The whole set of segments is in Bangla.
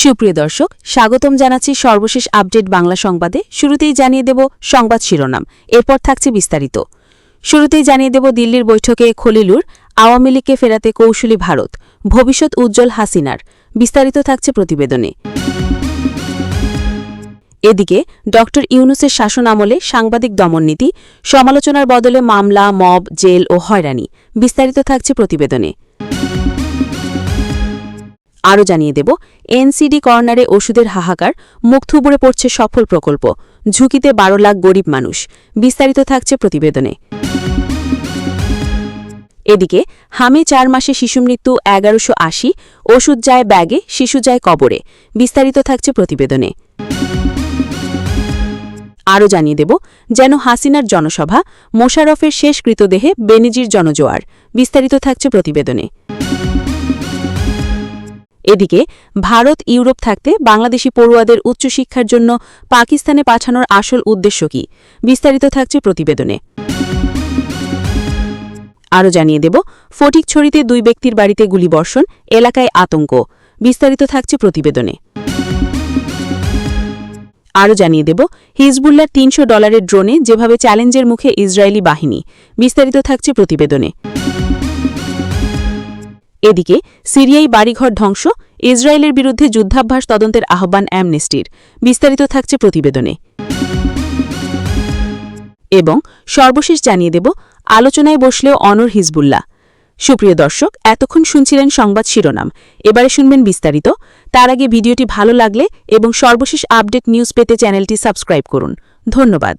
সুপ্রিয় দর্শক, স্বাগতম জানাচ্ছি সর্বশেষ আপডেট বাংলা সংবাদে। শুরুতেই জানিয়ে দেব সংবাদ শিরোনাম, এরপর থাকছে বিস্তারিত। শুরুতেই জানিয়ে দেব দিল্লির বৈঠকে খলিলুর, আওয়ামী লীগকে ফেরাতে কৌশলী ভারত, ভবিষ্যৎ উজ্জ্বল হাসিনার। বিস্তারিত থাকছে প্রতিবেদনে। এদিকে ড ইউনূসের শাসন আমলে সাংবাদিক দমননীতি, সমালোচনার বদলে মামলা, মব, জেল ও হয়রানি। বিস্তারিত থাকছে প্রতিবেদনে। আরও জানিয়ে দেব এনসিডি কর্নারে ওষুধের হাহাকার, মুখ থুবড়ে পড়ছে সফল প্রকল্প, ঝুঁকিতে ১২ লাখ গরিব মানুষ। বিস্তারিত থাকছে প্রতিবেদনে। এদিকে হামে ৪ মাসে শিশুমৃত্যু ১১৮০, ওষুধ যায় ব্যাগে, শিশু যায় কবরে। বিস্তারিত থাকছে প্রতিবেদনে। আরও জানিয়ে দেব যেন হাসিনার জনসভা, মোশাররফের শেষ কৃতদেহে বেনিজির জনজোয়ার। বিস্তারিত থাকছে প্রতিবেদনে। এদিকে ভারত ইউরোপ থাকতে বাংলাদেশি পড়ুয়াদের উচ্চশিক্ষার জন্য পাকিস্তানে পাঠানোর আসল উদ্দেশ্য কি? বিস্তারিত থাকছে প্রতিবেদনে। আরও জানিয়ে দেব ফটিকছড়িতে ২ ব্যক্তির বাড়িতে গুলিবর্ষণ, এলাকায় আতঙ্ক। বিস্তারিত থাকছে প্রতিবেদনে। আরও জানিয়ে দেব হিজবুল্লার $৩০০ ড্রোনে যেভাবে চ্যালেঞ্জের মুখে ইসরায়েলি বাহিনী। বিস্তারিত থাকছে প্রতিবেদনে। এদিকে সিরিয়ায় বাড়িঘর ধ্বংস, ইসরায়েলের বিরুদ্ধে যুদ্ধাভ্যাস তদন্তের আহ্বান অ্যামনেস্টির। বিস্তারিত থাকছে প্রতিবেদনে। এবং সর্বশেষ জানিয়ে দেব আলোচনায় বসলেও অনড় হিজবুল্লাহ। সুপ্রিয় দর্শক, এতক্ষণ শুনছিলেন সংবাদ শিরোনাম, এবারে শুনবেন বিস্তারিত। তার আগে ভিডিওটি ভালো লাগলে এবং সর্বশেষ আপডেট নিউজ পেতে চ্যানেলটি সাবস্ক্রাইব করুন। ধন্যবাদ।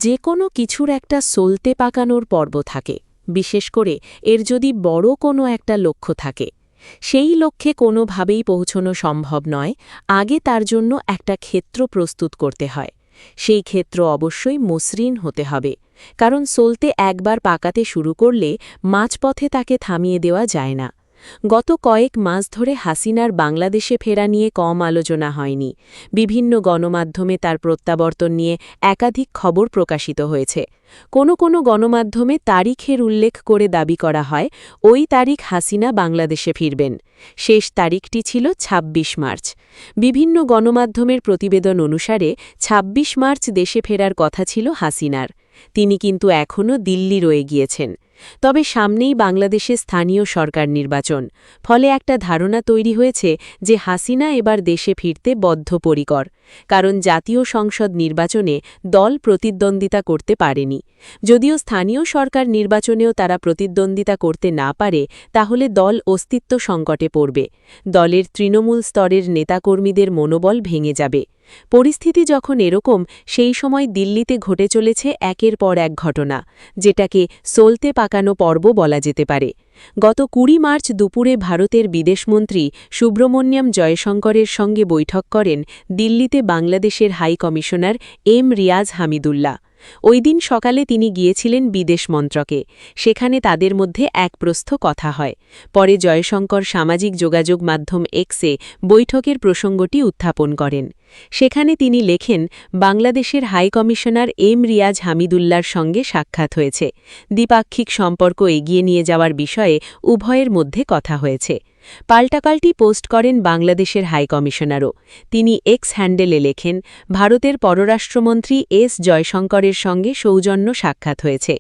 যে কোনো কিছুর একটা সলতে পাকানোর পর্ব থাকে, বিশেষ করে এর যদি বড় কোনো একটা লক্ষ্য থাকে। সেই লক্ষ্যে কোনোভাবেই পৌঁছনো সম্ভব নয়, আগে তার জন্য একটা ক্ষেত্র প্রস্তুত করতে হয়। সেই ক্ষেত্র অবশ্যই মসৃণ হতে হবে, কারণ সলতে একবার পাকাতে শুরু করলে মাঝপথে তাকে থামিয়ে দেওয়া যায় না। গত কয়েক মাস ধরে হাসিনার বাংলাদেশে ফেরা নিয়ে কম আলোচনা হয়নি। বিভিন্ন গণমাধ্যমে তার প্রত্যাবর্তন নিয়ে একাধিক খবর প্রকাশিত হয়েছে। কোনো গণমাধ্যমে তারিখের উল্লেখ করে দাবি করা হয় ওই তারিখ হাসিনা বাংলাদেশে ফিরবেন। শেষ তারিখটি ছিল ২৬ মার্চ। বিভিন্ন গণমাধ্যমের প্রতিবেদন অনুসারে ২৬ মার্চ দেশে ফেরার কথা ছিল হাসিনার। তিনি কিন্তু এখনও দিল্লি রয়ে গিয়েছেন। তবে সামনেই বাংলাদেশে স্থানীয় সরকার নির্বাচন, ফলে একটা ধারণা তৈরি হয়েছে যে হাসিনা এবার দেশে ফিরতে বদ্ধপরিকর, কারণ জাতীয় সংসদ নির্বাচনে দল প্রতিদ্বন্দ্বিতা করতে পারেনি। যদিও স্থানীয় সরকার নির্বাচনেও তারা প্রতিদ্বন্দ্বিতা করতে না পারে, তাহলে দল অস্তিত্ব সংকটে পড়বে। দলের তৃণমূল স্তরের নেতাকর্মীদের মনোবল ভেঙে যাবে। পরিস্থিতি যখন এরকম, সেই সময় দিল্লিতে ঘটে চলেছে একের পর এক ঘটনা, যেটাকে সলতে পাকানো পর্ব বলা যেতে পারে। গত ২০ মার্চ দুপুরে ভারতের বিদেশমন্ত্রী সুব্রমণ্যম জয়শঙ্করের সঙ্গে বৈঠক করেন দিল্লিতে বাংলাদেশের high commissioner M Riaz Hamidullah. ওই দিন সকালে তিনি গিয়েছিলেন বিদেশ মন্ত্রকে। সেখানে তাদের মধ্যে এক প্রস্থ কথা হয়। পরে জয়শঙ্কর সামাজিক যোগাযোগ মাধ্যম এক্সে বৈঠকের প্রসঙ্গটি উত্থাপন করেন। সেখানে তিনি লেখেন, বাংলাদেশের হাই কমিশনার এম রিয়াজ হামিদুল্লাহর সঙ্গে সাক্ষাৎ হয়েছে। দ্বিপাক্ষিক সম্পর্ক এগিয়ে নিয়ে যাওয়ার বিষয়ে উভয়ের মধ্যে কথা হয়েছে। পাল্টাপাল্টি পোস্ট করেন বাংলাদেশের হাই কমিশনারও। তিনি এক্স হ্যান্ডেলে লেখেন, ভারতের পররাষ্ট্রমন্ত্রী এস জয়শঙ্করের সঙ্গে সৌজন্য সাক্ষাৎ হয়েছে।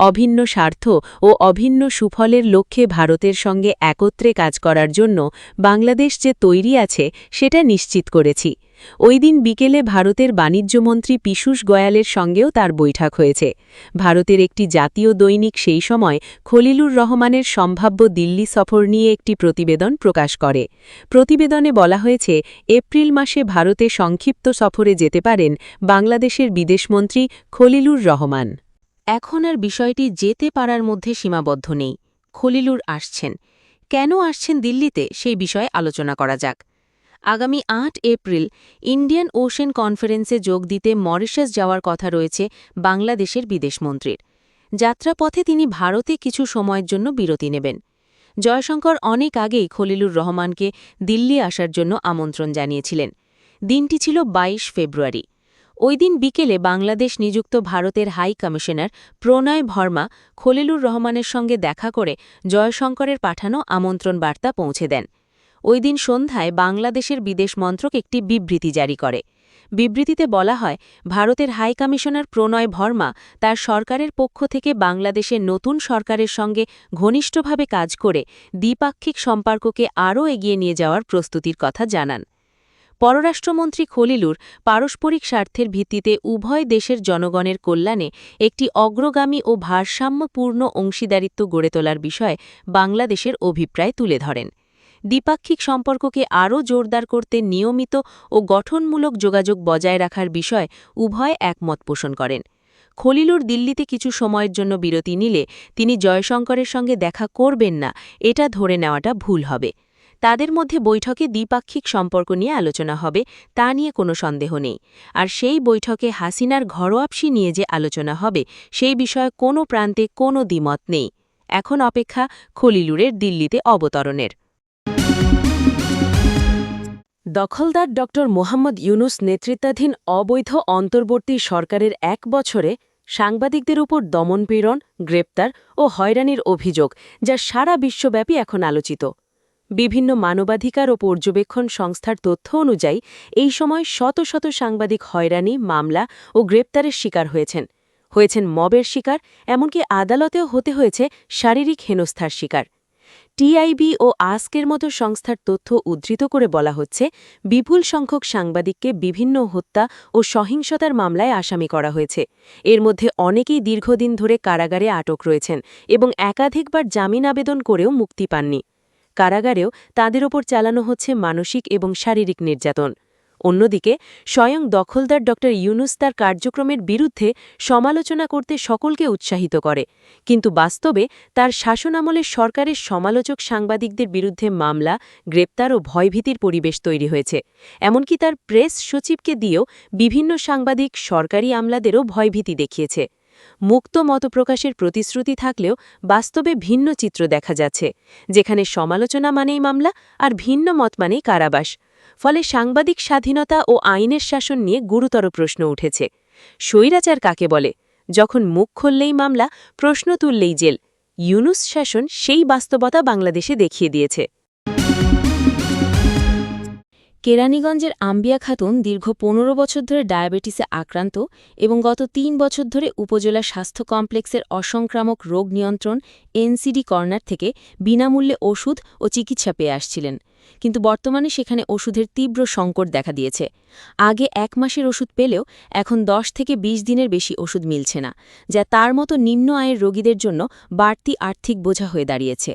অভিন্ন স্বার্থ ও অভিন্ন সুফলের লক্ষ্যে ভারতের সঙ্গে একত্রে কাজ করার জন্য বাংলাদেশ যে তৈরি আছে সেটা নিশ্চিত করেছি। ওই দিন বিকেলে ভারতের বাণিজ্যমন্ত্রী পীযূষ গোয়ালের সঙ্গেও তার বৈঠক হয়েছে। ভারতের একটি জাতীয় দৈনিক সেই সময় খলিলুর রহমানের সম্ভাব্য দিল্লি সফর নিয়ে একটি প্রতিবেদন প্রকাশ করে। প্রতিবেদনে বলা হয়েছে, এপ্রিল মাসে ভারতে সংক্ষিপ্ত সফরে যেতে পারেন বাংলাদেশের বিদেশমন্ত্রী খলিলুর রহমান। এখন আর বিষয়টি যেতে পারার মধ্যে সীমাবদ্ধ নেই। খলিলুর আসছেন। কেন আসছেন দিল্লিতে, সেই বিষয়ে আলোচনা করা যাক। আগামী ৮ এপ্রিল ইন্ডিয়ান ওশেন কনফারেন্সে যোগ দিতে মরিশাস যাওয়ার কথা রয়েছে বাংলাদেশের বিদেশমন্ত্রীর। যাত্রাপথে তিনি ভারতে কিছু সময়ের জন্য বিরতি নেবেন। জয়শঙ্কর অনেক আগেই খলিলুর রহমানকে দিল্লি আসার জন্য আমন্ত্রণ জানিয়েছিলেন। দিনটি ছিল ২২ ফেব্রুয়ারি। ওই দিন বিকেলে বাংলাদেশ নিযুক্ত ভারতের হাই কমিশনার প্রণয় ভর্মা খলিলুর রহমানের সঙ্গে দেখা করে জয়শঙ্করের পাঠানো আমন্ত্রণ বার্তা পৌঁছে দেন। ওই দিন সন্ধ্যায় বাংলাদেশের বিদেশ মন্ত্রক একটি বিবৃতি জারি করে। বিবৃতিতে বলা হয়, ভারতের হাই কমিশনার প্রণয় ভর্মা তার সরকারের পক্ষ থেকে বাংলাদেশের নতুন সরকারের সঙ্গে ঘনিষ্ঠভাবে কাজ করে দ্বিপাক্ষিক সম্পর্ককে আরও এগিয়ে নিয়ে যাওয়ার প্রস্তুতির কথা জানান। পররাষ্ট্রমন্ত্রী খলিলুর পারস্পরিক স্বার্থের ভিত্তিতে উভয় দেশের জনগণের কল্যাণে একটি অগ্রগামী ও ভারসাম্যপূর্ণ অংশীদারিত্ব গড়ে তোলার বিষয়ে বাংলাদেশের অভিপ্রায় তুলে ধরেন। দ্বিপাক্ষিক সম্পর্ককে আরও জোরদার করতে নিয়মিত ও গঠনমূলক যোগাযোগ বজায় রাখার বিষয়ে উভয় একমত পোষণ করেন। খলিলুর দিল্লিতে কিছু সময়ের জন্য বিরতি নিলে তিনি জয়শঙ্করের সঙ্গে দেখা করবেন না, এটা ধরে নেওয়াটা ভুল হবে। তাদের মধ্যে বৈঠকে দ্বিপাক্ষিক সম্পর্ক নিয়ে আলোচনা হবে, তা নিয়ে কোনো সন্দেহ নেই। আর সেই বৈঠকে হাসিনার ঘরোয়াপসি নিয়ে যে আলোচনা হবে, সেই বিষয়ে কোনো প্রান্তে কোনো দ্বিমত নেই। এখন অপেক্ষা খলিলুরের দিল্লিতে অবতরণের। দখলদার ড. মোহাম্মদ ইউনুস নেতৃত্বাধীন অবৈধ অন্তর্বর্তী সরকারের ১ বছরে সাংবাদিকদের উপর দমনপীড়ন, গ্রেপ্তার ও হয়রানির অভিযোগ, যা সারা বিশ্বব্যাপী এখন আলোচিত। বিভিন্ন মানবাধিকার ও পর্যবেক্ষণ সংস্থার তথ্য অনুযায়ী এই সময় শত শত সাংবাদিক হয়রানি, মামলা ও গ্রেপ্তারের শিকার হয়েছেন মবের শিকার, এমনকি আদালতেও হতে হয়েছে শারীরিক হেনস্থার শিকার। টিআইবি ও আস্কের মতো সংস্থার তথ্য উদ্ধৃত করে বলা হচ্ছে, বিপুল সংখ্যক সাংবাদিককে বিভিন্ন হত্যা ও সহিংসতার মামলায় আসামি করা হয়েছে। এর মধ্যে অনেকেই দীর্ঘদিন ধরে কারাগারে আটক রয়েছেন এবং একাধিকবার জামিন আবেদন করেও মুক্তি পাননি। কারাগারেও তাদের ওপর চালানো হচ্ছে মানসিক এবং শারীরিক নির্যাতন। অন্যদিকে স্বয়ং দখলদার ড. ইউনুস তার কার্যক্রমের বিরুদ্ধে সমালোচনা করতে সকলকে উৎসাহিত করে, কিন্তু বাস্তবে তার শাসনামলে সরকারের সমালোচক সাংবাদিকদের বিরুদ্ধে মামলা, গ্রেপ্তার ও ভয়ভীতির পরিবেশ তৈরি হয়েছে। এমনকি তার প্রেস সচিবকে দিয়েও বিভিন্ন সাংবাদিক সরকারি আমলাদেরও ভয়ভীতি দেখিয়েছে। মুক্ত মতপ্রকাশের প্রতিশ্রুতি থাকলেও বাস্তবে ভিন্ন চিত্র দেখা যাচ্ছে, যেখানে সমালোচনা মানেই মামলা আর ভিন্ন মত মানেই কারাবাস। ফলে সাংবাদিক স্বাধীনতা ও আইনের শাসন নিয়ে গুরুতর প্রশ্ন উঠেছে। স্বৈরাচার কাকে বলে? যখন মুখ খুললেই মামলা, প্রশ্ন তুললেই জেল। ইউনুস শাসন সেই বাস্তবতা বাংলাদেশে দেখিয়ে দিয়েছে। কেরানীগঞ্জের আম্বিয়া খাতুন দীর্ঘ ১৫ বছর ধরে ডায়াবেটিসে আক্রান্ত এবং গত ৩ বছর ধরে উপজেলা স্বাস্থ্য কমপ্লেক্সের অসংক্রামক রোগ নিয়ন্ত্রণ এনসিডি কর্নার থেকে বিনামূল্যে ওষুধ ও চিকিৎসা পেয়ে আসছিলেন। কিন্তু বর্তমানে সেখানে ওষুধের তীব্র সংকট দেখা দিয়েছে। আগে ১ মাসের ওষুধ পেলেও এখন ১০ থেকে ২০ দিনের বেশি ওষুধ মিলছে না, যা তার মতো নিম্ন আয়ের রোগীদের জন্য বাড়তি আর্থিক বোঝা হয়ে দাঁড়িয়েছে।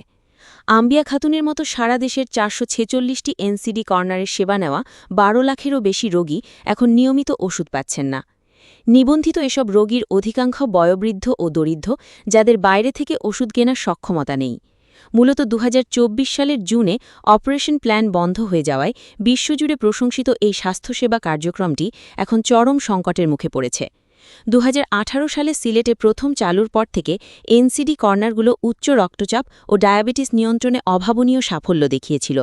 আম্বিয়া খাতুনের মতো সারা দেশের ৪৪৬টি এনসিডি কর্নারের সেবা নেওয়া ১২ লাখেরও বেশি রোগী এখন নিয়মিত ওষুধ পাচ্ছেন না। নিবন্ধিত এসব রোগীর অধিকাংশ বয়োবৃদ্ধ ও দরিদ্র, যাদের বাইরে থেকে ওষুধ কেনার সক্ষমতা নেই। মূলত ২০২৪ সালের জুনে অপারেশন প্ল্যান বন্ধ হয়ে যাওয়ায় বিশ্বজুড়ে প্রশংসিত এই স্বাস্থ্যসেবা কার্যক্রমটি এখন চরম সংকটের মুখে পড়েছে। ২০১৮ সালে সিলেটে প্রথম চালুর পর থেকে এনসিডি কর্নারগুলো উচ্চ রক্তচাপ ও ডায়াবেটিস নিয়ন্ত্রণে অভাবনীয় সাফল্য দেখিয়েছিল।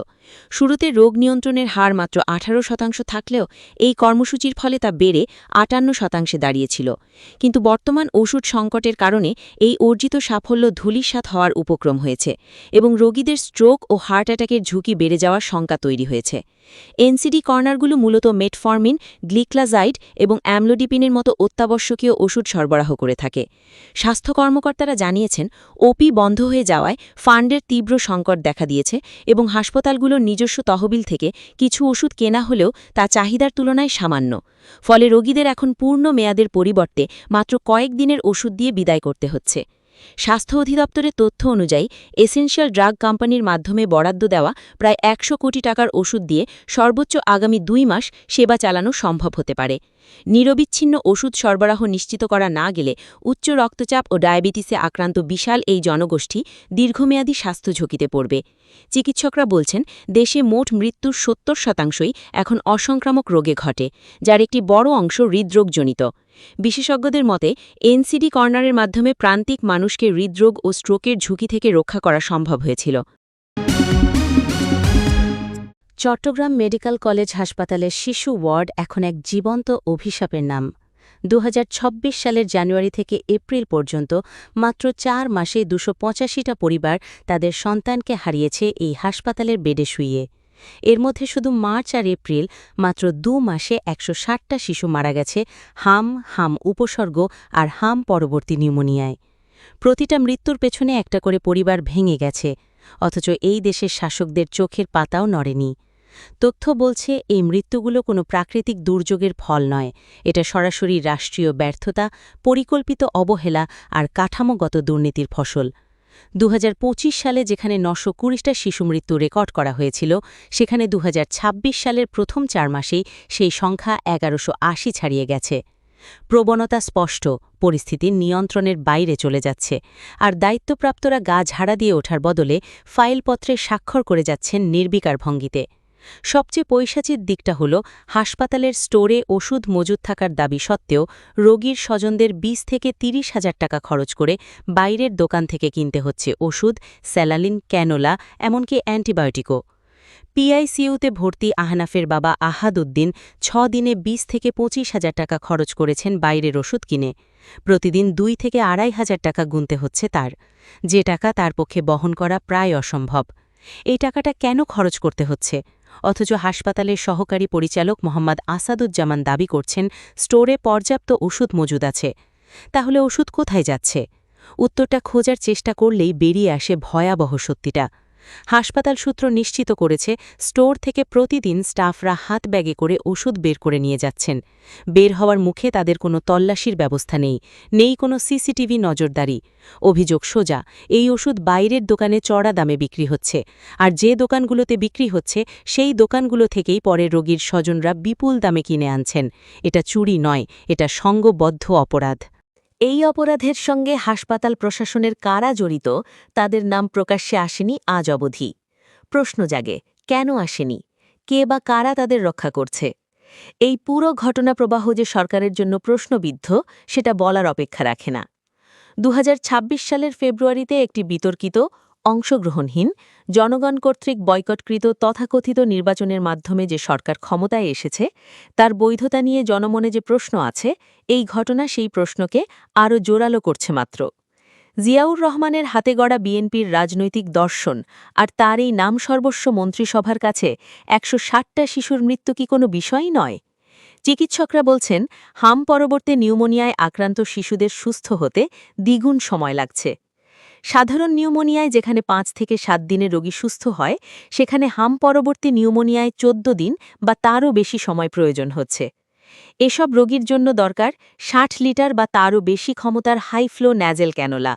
শুরুতে রোগ নিয়ন্ত্রণের হার মাত্র ১৮% থাকলেও এই কর্মসূচির ফলে তা বেড়ে ৫৮% দাঁড়িয়েছিল। কিন্তু বর্তমান ওষুধ সংকটের কারণে এই অর্জিত সাফল্য ধূলিসাৎ হওয়ার উপক্রম হয়েছে এবং রোগীদের স্ট্রোক ও হার্ট অ্যাটাকের ঝুঁকি বেড়ে যাওয়ার শঙ্কা তৈরি হয়েছে। এনসিডি কর্নারগুলো মূলত মেটফর্মিন, গ্লিক্লাজাইড এবং অ্যামলোডিপিনের মতো অত্যাবশ্যকীয় ওষুধ সরবরাহ করে থাকে। স্বাস্থ্য কর্মকর্তারা জানিয়েছেন, ওপি বন্ধ হয়ে যাওয়ায় ফান্ডের তীব্র সংকট দেখা দিয়েছে এবং হাসপাতালগুলোর নিজস্ব তহবিল থেকে কিছু ওষুধ কেনা হলেও তা চাহিদার তুলনায় সামান্য। ফলে রোগীদের এখন পূর্ণ মেয়াদের পরিবর্তে মাত্র কয়েক দিনের ওষুধ দিয়ে বিদায় করতে হচ্ছে। স্বাস্থ্য অধিদপ্তরের তথ্য অনুযায়ী এসেনশিয়াল ড্রাগ কোম্পানির মাধ্যমে বরাদ্দ দেওয়া প্রায় ১০০ কোটি টাকার ওষুধ দিয়ে সর্বোচ্চ আগামী ২ মাস সেবা চালানো সম্ভব হতে পারে। নিরবিচ্ছিন্ন ওষুধ সরবরাহ নিশ্চিত করা না গেলে উচ্চ রক্তচাপ ও ডায়াবেটিসে আক্রান্ত বিশাল এই জনগোষ্ঠী দীর্ঘমেয়াদী স্বাস্থ্য ঝুঁকিতে পড়বে। চিকিৎসকরা বলছেন, দেশে মোট মৃত্যুর ৭০% এখন অসংক্রামক রোগে ঘটে, যার একটি বড় অংশ হৃদরোগজনিত। বিশেষজ্ঞদের মতে, এনসিডি কর্নারের মাধ্যমে প্রান্তিক মানুষকে হৃদরোগ ও স্ট্রোকের ঝুঁকি থেকে রক্ষা করা সম্ভব হয়েছিল। চট্টগ্রাম মেডিকেল কলেজ হাসপাতালের শিশু ওয়ার্ড এখন এক জীবন্ত অভিশাপের নাম। ২০২৬ সালের জানুয়ারি থেকে এপ্রিল পর্যন্ত মাত্র ৪ মাসে ২৮৫টা পরিবার তাদের সন্তানকে হারিয়েছে এই হাসপাতালের বেডে শুইয়ে। এর মধ্যে শুধু মার্চ আর এপ্রিল মাত্র ২ মাসে ১৬০টা শিশু মারা গেছে হাম উপসর্গ আর হাম পরবর্তী নিউমোনিয়ায়। প্রতিটা মৃত্যুর পেছনে একটা করে পরিবার ভেঙে গেছে, অথচ এই দেশের শাসকদের চোখের পাতাও নড়েনি। তথ্য বলছে এই মৃত্যুগুলো কোনো প্রাকৃতিক দুর্যোগের ফল নয়, এটা সরাসরি রাষ্ট্রীয় ব্যর্থতা, পরিকল্পিত অবহেলা আর কাঠামোগত দুর্নীতির ফসল। ২০২৫ সালে যেখানে ৯২০টা শিশু মৃত্যু রেকর্ড করা হয়েছিল, সেখানে ২০২৬ সালের প্রথম ৪ মাসেই সেই সংখ্যা ১১৮০ ছাড়িয়ে গেছে। প্রবণতা স্পষ্ট, পরিস্থিতি নিয়ন্ত্রণের বাইরে চলে যাচ্ছে, আর দায়িত্বপ্রাপ্তরা গা ঝাড়া দিয়ে ওঠার বদলে ফাইলপত্রে স্বাক্ষর করে যাচ্ছেন নির্বিকার ভঙ্গিতে। সবচেয়ে পৈশাচির দিকটা হল, হাসপাতালের স্টোরে ওষুধ মজুদ থাকার দাবি সত্ত্বেও রোগীর স্বজনদের ২০ থেকে ৩০ হাজার টাকা খরচ করে বাইরের দোকান থেকে কিনতে হচ্ছে ওষুধ, স্যালালিন, ক্যানোলা, এমনকি অ্যান্টিবায়োটিকও। পিআইসিইউতে ভর্তি আহনাফের বাবা আহাদ উদ্দিন ৬ দিনে ২০ থেকে ২৫ হাজার টাকা খরচ করেছেন বাইরের ওষুধ কিনে। প্রতিদিন ২ থেকে ২.৫ হাজার টাকা গুনতে হচ্ছে তার, যে টাকা তার পক্ষে বহন করা প্রায় অসম্ভব। এই টাকাটা কেন খরচ করতে হচ্ছে? অথচ হাসপাতালের সহকারী পরিচালক মোহাম্মদ আসাদুজ্জামান দাবি করছেন স্টোরে পর্যাপ্ত ওষুধ মজুদ আছে। তাহলে ওষুধ কোথায় যাচ্ছে? উত্তরটা খোঁজার চেষ্টা করলেই বেরিয়ে আসে ভয়াবহ সত্যিটা। হাসপাতাল সূত্র নিশ্চিত করেছে, স্টোর থেকে প্রতিদিন স্টাফরা হাত ব্যাগে করে ওষুধ বের করে নিয়ে যাচ্ছেন। বের হওয়ার মুখে তাদের কোনো তল্লাশির ব্যবস্থা নেই কোনো সিসিটিভি নজরদারি। অভিযোগ সোজা, এই ওষুধ বাইরের দোকানে চড়া দামে বিক্রি হচ্ছে, আর যে দোকানগুলোতে বিক্রি হচ্ছে সেই দোকানগুলো থেকেই পরে রোগীর স্বজনরা বিপুল দামে কিনে আনছেন। এটা চুরি নয়, এটা সংঘবদ্ধ অপরাধ। এই অপরাধের সঙ্গে হাসপাতাল প্রশাসনের কারা জড়িত, তাদের নাম প্রকাশ্যে আসেনি আজ অবধি। প্রশ্ন জাগে, কেন আসেনি? কে বা কারা তাদের রক্ষা করছে? এই পুরো ঘটনা প্রবাহ যে সরকারের জন্য প্রশ্নবিদ্ধ, সেটা বলার অপেক্ষা রাখে না। ২০২৬ সালের ফেব্রুয়ারিতে একটি বিতর্কিত, অংশগ্রহণহীন, জনগণ কর্তৃক বয়কটকৃত তথাকথিত নির্বাচনের মাধ্যমে যে সরকার ক্ষমতায় এসেছে, তার বৈধতা নিয়ে জনমনে যে প্রশ্ন আছে, এই ঘটনা সেই প্রশ্নকে আরও জোরালো করছে মাত্র। জিয়াউর রহমানের হাতে গড়া বিএনপির রাজনৈতিক দর্শন আর তার এই নাম সর্বস্ব মন্ত্রিসভার কাছে ১৬০টা শিশুর মৃত্যু কি কোনো বিষয়ই নয়? চিকিৎসকরা বলছেন, হাম পরবর্তী নিউমোনিয়ায় আক্রান্ত শিশুদের সুস্থ হতে দ্বিগুণ সময় লাগছে। সাধারণ নিউমোনিয়ায় যেখানে ৫ থেকে ৭ দিনে রোগী সুস্থ হয়, সেখানে হাম পরবর্তী নিউমোনিয়ায় ১৪ দিন বা তারও বেশি সময় প্রয়োজন হচ্ছে। এসব রোগীর জন্য দরকার ৬০ লিটার বা তারও বেশি ক্ষমতার হাই ফ্লো ন্যাজেল ক্যানোলা।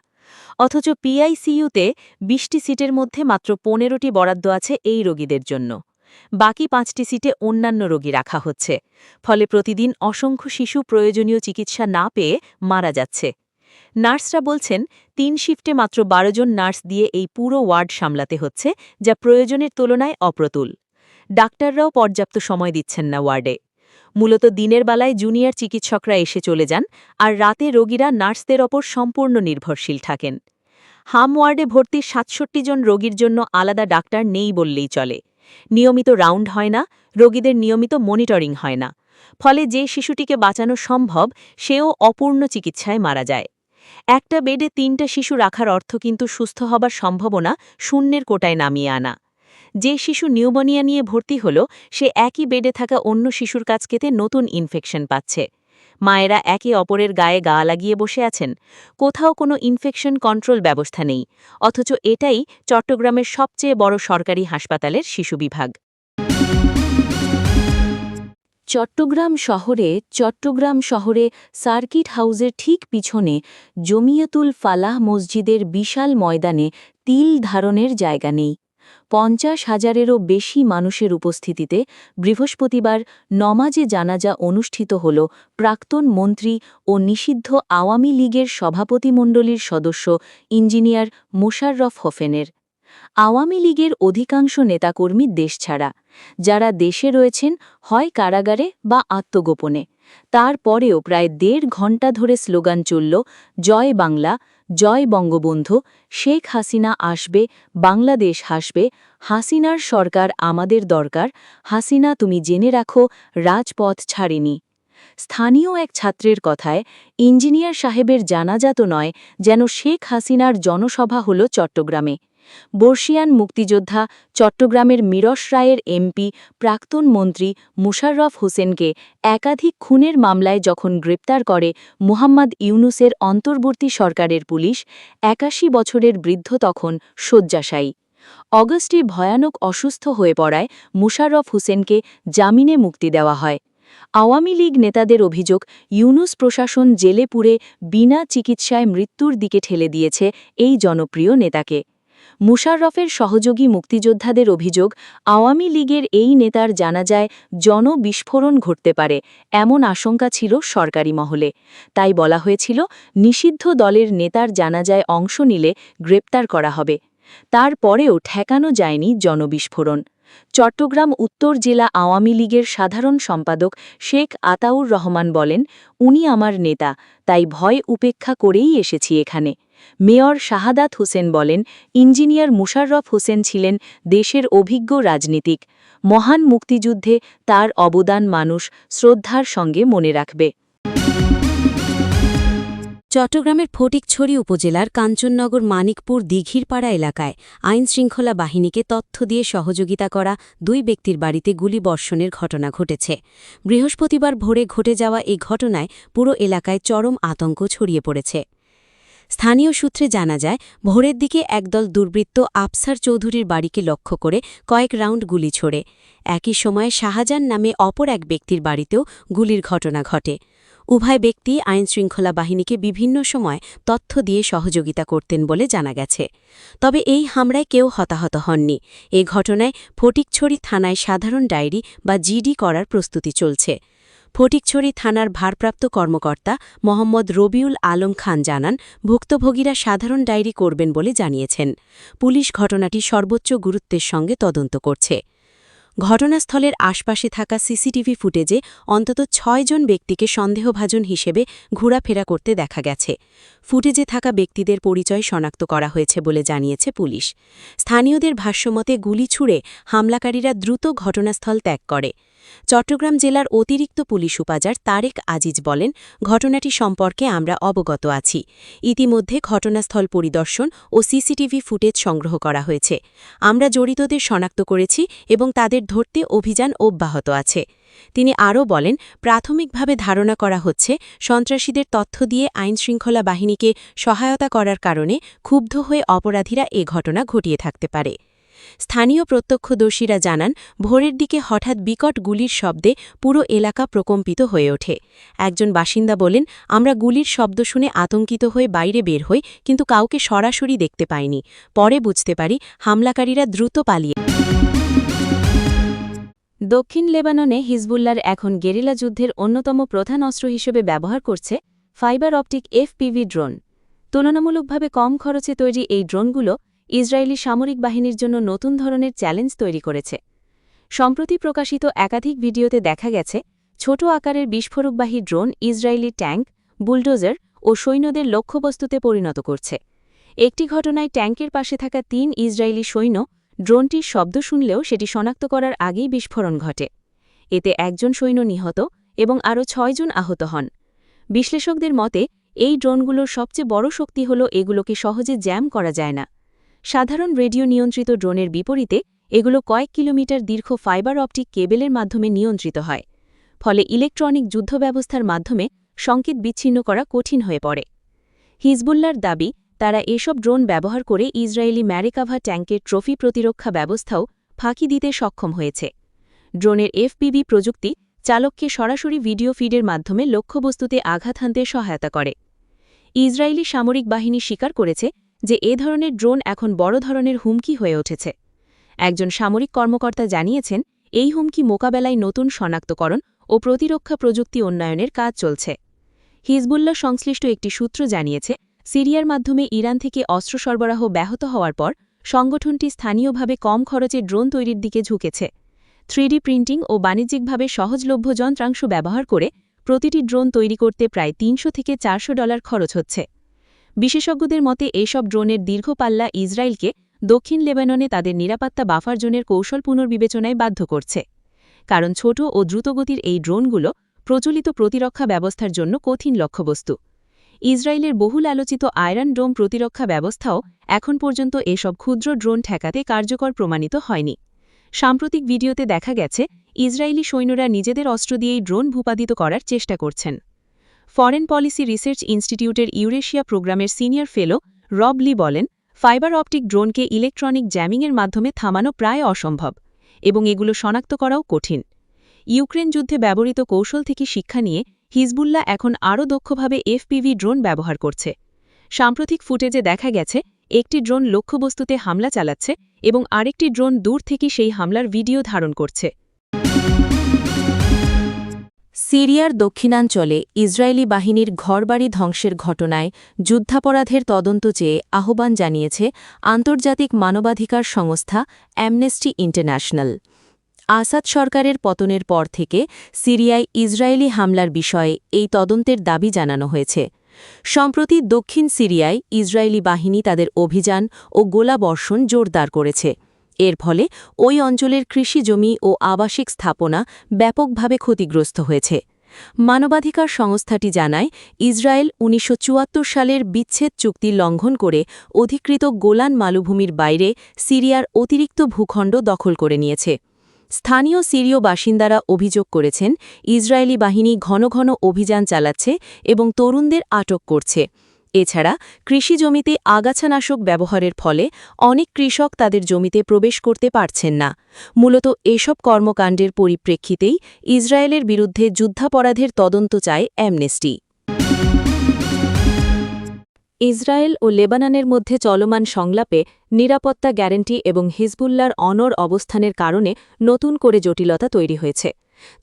অথচ পিআইসিইউতে ২০টি সিটের মধ্যে মাত্র ১৫টি বরাদ্দ আছে এই রোগীদের জন্য। বাকি ৫টি সিটে অন্যান্য রোগী রাখা হচ্ছে, ফলে প্রতিদিন অসংখ্য শিশু প্রয়োজনীয় চিকিৎসা না পেয়ে মারা যাচ্ছে। নার্সরা বলছেন, ৩ শিফটে মাত্র ১২ জন নার্স দিয়ে এই পুরো ওয়ার্ড সামলাতে হচ্ছে, যা প্রয়োজনের তুলনায় অপ্রতুল। ডাক্তাররাও পর্যাপ্ত সময় দিচ্ছেন না ওয়ার্ডে। মূলত দিনের বেলায় জুনিয়র চিকিৎসকরা এসে চলে যান, আর রাতে রোগীরা নার্সদের ওপর সম্পূর্ণ নির্ভরশীল থাকেন। হাম ওয়ার্ডে ভর্তি ৬৭ জন রোগীর জন্য আলাদা ডাক্তার নেই বললেই চলে। নিয়মিত রাউন্ড হয় না, রোগীদের নিয়মিত মনিটরিং হয় না। ফলে যে শিশুটিকে বাঁচানো সম্ভব, সেও অপূর্ণ চিকিৎসায় মারা যায়। একটা বেডে ৩টা শিশু রাখার অর্থ কিন্তু সুস্থ হবার সম্ভাবনা শূন্যের কোটায় নামিয়ে আনা। যে শিশু নিউমোনিয়া নিয়ে ভর্তি হল, সে একই বেডে থাকা অন্য শিশুর কাছ থেকে নতুন ইনফেকশন পাচ্ছে। মায়েরা একে অপরের গায়ে গা লাগিয়ে বসে আছেন। কোথাও কোনো ইনফেকশন কন্ট্রোল ব্যবস্থা নেই, অথচ এটাই চট্টগ্রামের সবচেয়ে বড় সরকারি হাসপাতালের শিশু বিভাগ। চট্টগ্রাম শহরে সার্কিট হাউসের ঠিক পিছনে জমিয়তুল ফালাহ মসজিদের বিশাল ময়দানে তিল ধারণের জায়গা নেই। ৫০,০০০-এরও বেশি মানুষের উপস্থিতিতে বৃহস্পতিবার নমাজে জানাজা অনুষ্ঠিত হল প্রাক্তন মন্ত্রী ও নিষিদ্ধ আওয়ামী লীগের সভাপতিমণ্ডলীর সদস্য ইঞ্জিনিয়ার মোশাররফ হোসেনের। আওয়ামী লীগের অধিকাংশ নেতাকর্মী দেশছাড়া, যারা দেশে রয়েছেন হয় কারাগারে বা আত্মগোপনে। তারপরেও প্রায় ১.৫ ঘণ্টা ধরে স্লোগান চলল, জয় বাংলা, জয় বঙ্গবন্ধু, শেখ হাসিনা আসবে, বাংলাদেশ হাসবে, হাসিনার সরকার আমাদের দরকার, হাসিনা তুমি জেনে রাখো রাজপথ ছাড়েনি। স্থানীয় এক ছাত্রের কথায়, ইঞ্জিনিয়ার সাহেবের জানাজা তো নয়, যেন শেখ হাসিনার জনসভা হল চট্টগ্রামে। বর্ষিয়ান মুক্তিযোদ্ধা চট্টগ্রামের মিরস রায়ের এমপি প্রাক্তন মন্ত্রী মুশাররফ হোসেনকে একাধিক খুনের মামলায় যখন গ্রেপ্তার করে মুহাম্মদ ইউনুসের অন্তর্বর্তী সরকারের পুলিশ, ৮১ বছরের বৃদ্ধ তখন শয্যাশায়ী। অগস্টে ভয়ানক অসুস্থ হয়ে পড়ায় মুশাররফ হোসেনকে জামিনে মুক্তি দেওয়া হয়। আওয়ামী লীগ নেতাদের অভিযোগ, ইউনুস প্রশাসন জেলে পুরে বিনা চিকিৎসায় মৃত্যুর দিকে ঠেলে দিয়েছে এই জনপ্রিয় নেতাকে। মুশাররফের সহযোগী মুক্তিযোদ্ধাদের অভিযোগ, আওয়ামী লীগের এই নেতার জানাজায় জনবিস্ফোরণ ঘটতে পারে এমন আশঙ্কা ছিল সরকারি মহলে। তাই বলা হয়েছিল, নিষিদ্ধ দলের নেতার জানাজায় অংশ নিলে গ্রেপ্তার করা হবে। তারপরেও ঠেকানো যায়নি জনবিস্ফোরণ। চট্টগ্রাম উত্তর জেলা আওয়ামী লীগের সাধারণ সম্পাদক শেখ আতাউর রহমান বলেন, উনি আমার নেতা, তাই ভয় উপেক্ষা করেই এসেছি এখানে। মেয়র শাহাদাত হোসেন বলেন, ইঞ্জিনিয়ার মুশাররফ হোসেন ছিলেন দেশের অভিজ্ঞ রাজনীতিক। মহান মুক্তিযুদ্ধে তার অবদান মানুষ শ্রদ্ধার সঙ্গে মনে রাখবে। চট্টগ্রামের ফটিকছড়ি উপজেলার কাঞ্চননগর মানিকপুর দিঘিরপাড়া এলাকায় আইনশৃঙ্খলা বাহিনীকে তথ্য দিয়ে সহযোগিতা করা 2 ব্যক্তির বাড়িতে গুলিবর্ষণের ঘটনা ঘটেছে। বৃহস্পতিবার ভোরে ঘটে যাওয়া এই ঘটনায় পুরো এলাকায় চরম আতঙ্ক ছড়িয়ে পড়েছে। স্থানীয় সূত্রে জানা যায়, ভোরের দিকে একদল দুর্বৃত্ত আফসার চৌধুরীর বাড়িকে লক্ষ্য করে কয়েক রাউন্ড গুলি ছোড়ে। একই সময়ে শাহজাহান নামে অপর এক ব্যক্তির বাড়িতেও গুলির ঘটনা ঘটে। উভয় ব্যক্তি আইনশৃঙ্খলা বাহিনীকে বিভিন্ন সময় তথ্য দিয়ে সহযোগিতা করতেন বলে জানা গেছে। তবে এই হামলায় কেউ হতাহত হননি। এ ঘটনায় ফটিকছড়ি থানায় সাধারণ ডায়েরি বা জিডি করার প্রস্তুতি চলছে। ফটিকছড়ি থানার ভারপ্রাপ্ত কর্মকর্তা মোহাম্মদ রবিউল আলম খান জানান, ভুক্তভোগীরা সাধারণ ডায়েরি করবেন বলে জানিয়েছেন। পুলিশ ঘটনাটি সর্বোচ্চ গুরুত্বের সঙ্গে তদন্ত করছে। ঘটনাস্থলের আশপাশে থাকা সিসিটিভি ফুটেজে অন্তত 6 জন ব্যক্তিকে সন্দেহভাজন হিসেবে ঘোরাফেরা করতে দেখা গেছে। ফুটেজে থাকা ব্যক্তিদের পরিচয় শনাক্ত করা হয়েছে বলে জানিয়েছে পুলিশ। স্থানীয়দের ভাষ্যমতে গুলি ছুড়ে হামলাকারীরা দ্রুত ঘটনাস্থল ত্যাগ করে। চট্টগ্রাম জেলার অতিরিক্ত পুলিশ উপাচার তারেক আজিজ বলেন, ঘটনাটি সম্পর্কে আমরা অবগত আছি। ইতিমধ্যে ঘটনাস্থল পরিদর্শন ও সিসিটিভি ফুটেজ সংগ্রহ করা হয়েছে। আমরা জড়িতদের শনাক্ত করেছি এবং তাদের ধরতে অভিযান অব্যাহত আছে। তিনি আরও বলেন, প্রাথমিকভাবে ধারণা করা হচ্ছে সন্ত্রাসীদের তথ্য দিয়ে আইনশৃঙ্খলা বাহিনীকে সহায়তা করার কারণে ক্ষুব্ধ হয়ে অপরাধীরা এ ঘটনা ঘটিয়ে থাকতে পারে। স্থানীয় প্রত্যক্ষদর্শীরা জানান, ভোরের দিকে হঠাৎ বিকট গুলির শব্দে পুরো এলাকা প্রকম্পিত হয়ে ওঠে। একজন বাসিন্দা বলেন, আমরা গুলির শব্দ শুনে আতঙ্কিত হয়ে বাইরে বের হই, কিন্তু কাউকে সরাসরি দেখতে পাইনি। পরে বুঝতে পারি হামলাকারীরা দ্রুত পালিয়ে। দক্ষিণ লেবাননে হিজবুল্লাহর এখন গেরিলা যুদ্ধের অন্যতম প্রধান অস্ত্র হিসেবে ব্যবহার করছে ফাইবার অপটিক FPV ড্রোন। তুলনামূলকভাবে কম খরচে তৈরি এই ড্রোনগুলো ইসরায়েলি সামরিক বাহিনীর জন্য নতুন ধরনের চ্যালেঞ্জ তৈরি করেছে। সম্প্রতি প্রকাশিত একাধিক ভিডিওতে দেখা গেছে, ছোট আকারের বিস্ফোরকবাহী ড্রোন ইসরায়েলি ট্যাঙ্ক, বুলডোজার ও সৈন্যদের লক্ষ্যবস্তুতে পরিণত করছে। একটি ঘটনায় ট্যাঙ্কের পাশে থাকা 3 ইসরায়েলি সৈন্য ড্রোনটির শব্দ শুনলেও সেটি শনাক্ত করার আগেই বিস্ফোরণ ঘটে। এতে একজন সৈন্য নিহত এবং আরও 6 জন আহত হন। বিশ্লেষকদের মতে, এই ড্রোনগুলোর সবচেয়ে বড় শক্তি হল এগুলোকে সহজে জ্যাম করা যায় না। সাধারণ রেডিও নিয়ন্ত্রিত ড্রোনের বিপরীতে এগুলো কয়েক কিলোমিটার দীর্ঘ ফাইবার অপটিক কেবেলের মাধ্যমে নিয়ন্ত্রিত হয়। ফলে ইলেকট্রনিক যুদ্ধ ব্যবস্থার মাধ্যমে সংকেত বিচ্ছিন্ন করা কঠিন হয়ে পড়ে। হিজবুল্লাহর দাবি, তারা এসব ড্রোন ব্যবহার করে ইসরায়েলি ম্যারিকাভা ট্যাঙ্কের ট্রফি প্রতিরক্ষা ব্যবস্থাও ফাঁকি দিতে সক্ষম হয়েছে। ড্রোনের FPV প্রযুক্তি চালককে সরাসরি ভিডিও ফিডের মাধ্যমে লক্ষ্যবস্তুতে আঘাত হানতে সহায়তা করে। ইসরায়েলি সামরিক বাহিনী স্বীকার করেছে যে এ ধরনের ড্রোন এখন বড় ধরনের হুমকি হয়ে উঠেছে। একজন সামরিক কর্মকর্তা জানিয়েছেন, এই হুমকি মোকাবেলায় নতুন শনাক্তকরণ ও প্রতিরক্ষা প্রযুক্তি উন্নয়নের কাজ চলছে। হিজবুল্লাহ সংশ্লিষ্ট একটি সূত্র জানিয়েছে, সিরিয়ার মাধ্যমে ইরান থেকে অস্ত্র সরবরাহ ব্যাহত হওয়ার পর সংগঠনটি স্থানীয়ভাবে কম খরচে ড্রোন তৈরির দিকে ঝুঁকেছে। 3D প্রিন্টিং ও বাণিজ্যিকভাবে সহজলভ্য যন্ত্রাংশ ব্যবহার করে প্রতিটি ড্রোন তৈরি করতে প্রায় $300 থেকে $400 খরচ হচ্ছে। বিশেষজ্ঞদের মতে, এসব ড্রোনের দীর্ঘ পাল্লা ইসরায়েলকে দক্ষিণ লেবাননে তাদের নিরাপত্তা বাফার জোনের কৌশল পুনর্বিবেচনায় বাধ্য করছে। কারণ ছোট ও দ্রুতগতির এই ড্রোনগুলো প্রচলিত প্রতিরক্ষা ব্যবস্থার জন্য কঠিন লক্ষ্যবস্তু। ইসরায়েলের বহুল আলোচিত আয়রন ডোম প্রতিরক্ষা ব্যবস্থাও এখন পর্যন্ত এসব ক্ষুদ্র ড্রোন ঠেকাতে কার্যকর প্রমাণিত হয়নি। সাম্প্রতিক ভিডিওতে দেখা গেছে ইসরায়েলি সৈন্যরা নিজেদের অস্ত্র দিয়েই ড্রোন ভূপাতিত করার চেষ্টা করছেন। ফরেন পলিসি রিসার্চ ইনস্টিটিউটের ইউরেশিয়া প্রোগ্রামের সিনিয়র ফেলো রব লি বলেন, ফাইবার অপটিক ড্রোনকে ইলেকট্রনিক জ্যামিংয়ের মাধ্যমে থামানো প্রায় অসম্ভব এবং এগুলো শনাক্ত করাও কঠিন। ইউক্রেন যুদ্ধে ব্যবহৃত কৌশল থেকে শিক্ষা নিয়ে হিজবুল্লাহ এখন আরও দক্ষভাবে এফপিভি ড্রোন ব্যবহার করছে। সাম্প্রতিক ফুটেজে দেখা গেছে একটি ড্রোন লক্ষ্যবস্তুতে হামলা চালাচ্ছে এবং আরেকটি ড্রোন দূর থেকে সেই হামলার ভিডিও ধারণ করছে। সিরিয়ার দক্ষিণাঞ্চলে ইসরায়েলি বাহিনীর ঘরবাড়ি ধ্বংসের ঘটনায় যুদ্ধাপরাধের তদন্ত চেয়ে আহ্বান জানিয়েছে আন্তর্জাতিক মানবাধিকার সংস্থা অ্যামনেস্টি ইন্টারন্যাশনাল। আসাদ সরকারের পতনের পর থেকে সিরিয়ায় ইসরায়েলি হামলার বিষয়ে এই তদন্তের দাবি জানানো হয়েছে। সম্প্রতি দক্ষিণ সিরিয়ায় ইসরায়েলি বাহিনী তাদের অভিযান ও গোলাবর্ষণ জোরদার করেছে। এর ফলে ওই অঞ্চলের কৃষি জমি ও আবাসিক স্থাপনা ব্যাপকভাবে ক্ষতিগ্রস্ত হয়েছে। মানবাধিকার সংস্থাটি জানায়, ইসরায়েল ১৯৭৪ সালের বিচ্ছেদ চুক্তি লঙ্ঘন করে অধিকৃত গোলান মালভূমির বাইরে সিরিয়ার অতিরিক্ত ভূখণ্ড দখল করে নিয়েছে। স্থানীয় সিরীয় বাসিন্দারা অভিযোগ করেছেন, ইসরায়েলি বাহিনী ঘন ঘন অভিযান চালাচ্ছে এবং তরুণদের আটক করছে। এছাড়া কৃষি জমিতে আগাছানাশক ব্যবহারের ফলে অনেক কৃষক তাদের জমিতে প্রবেশ করতে পারছেন না। মূলত এসব কর্মকাণ্ডের পরিপ্রেক্ষিতেই ইসরায়েলের বিরুদ্ধে যুদ্ধাপরাধের তদন্ত চায় অ্যামনেস্টি। ইসরায়েল ও লেবাননের মধ্যে চলমান সংলাপে নিরাপত্তা গ্যারান্টি এবং হিজবুল্লাহর অনড় অবস্থানের কারণে নতুন করে জটিলতা তৈরি হয়েছে।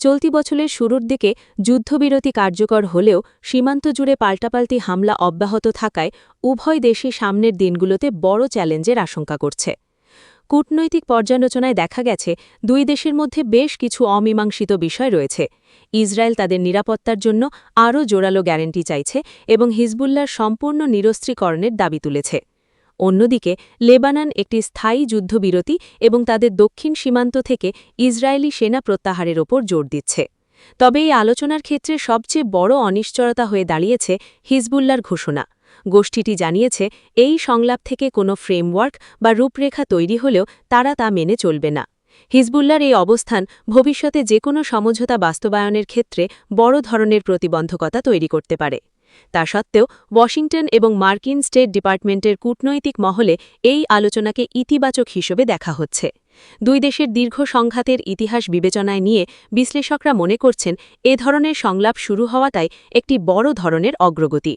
চলতি বছরের শুরুর দিকে যুদ্ধবিরতি কার্যকর হলেও সীমান্ত জুড়ে পাল্টাপাল্টি হামলা অব্যাহত থাকায় উভয় দেশই সামনের দিনগুলোতে বড় চ্যালেঞ্জের আশঙ্কা করছে। কূটনৈতিক পর্যালোচনায় দেখা গেছে, দুই দেশের মধ্যে বেশ কিছু অমীমাংসিত বিষয় রয়েছে। ইসরায়েল তাদের নিরাপত্তার জন্য আরও জোরালো গ্যারান্টি চাইছে এবং হিজবুল্লাহর সম্পূর্ণ নিরস্ত্রীকরণের দাবি তুলেছে। অন্যদিকে লেবানন একটি স্থায়ী যুদ্ধবিরতি এবং তাদের দক্ষিণ সীমান্ত থেকে ইসরায়েলি সেনা প্রত্যাহারের ওপর জোর দিচ্ছে। তবে এই আলোচনার ক্ষেত্রে সবচেয়ে বড় অনিশ্চয়তা হয়ে দাঁড়িয়েছে হিজবুল্লাহর ঘোষণা। গোষ্ঠীটি জানিয়েছে, এই সংলাপ থেকে কোনো ফ্রেমওয়ার্ক বা রূপরেখা তৈরি হলেও তারা তা মেনে চলবে না। হিজবুল্লাহর এই অবস্থান ভবিষ্যতে যে কোনো সমঝোতা বাস্তবায়নের ক্ষেত্রে বড় ধরনের প্রতিবন্ধকতা তৈরি করতে পারে। তা সত্ত্বেও ওয়াশিংটন এবং মার্কিন স্টেট ডিপার্টমেন্টের কূটনৈতিক মহলে এই আলোচনাকে ইতিবাচক হিসেবে দেখা হচ্ছে। দুই দেশের দীর্ঘ সংঘাতের ইতিহাস বিবেচনায় নিয়ে বিশ্লেষকরা মনে করছেন, এ ধরনের সংলাপ শুরু হওয়াটাই একটি বড় ধরনের অগ্রগতি।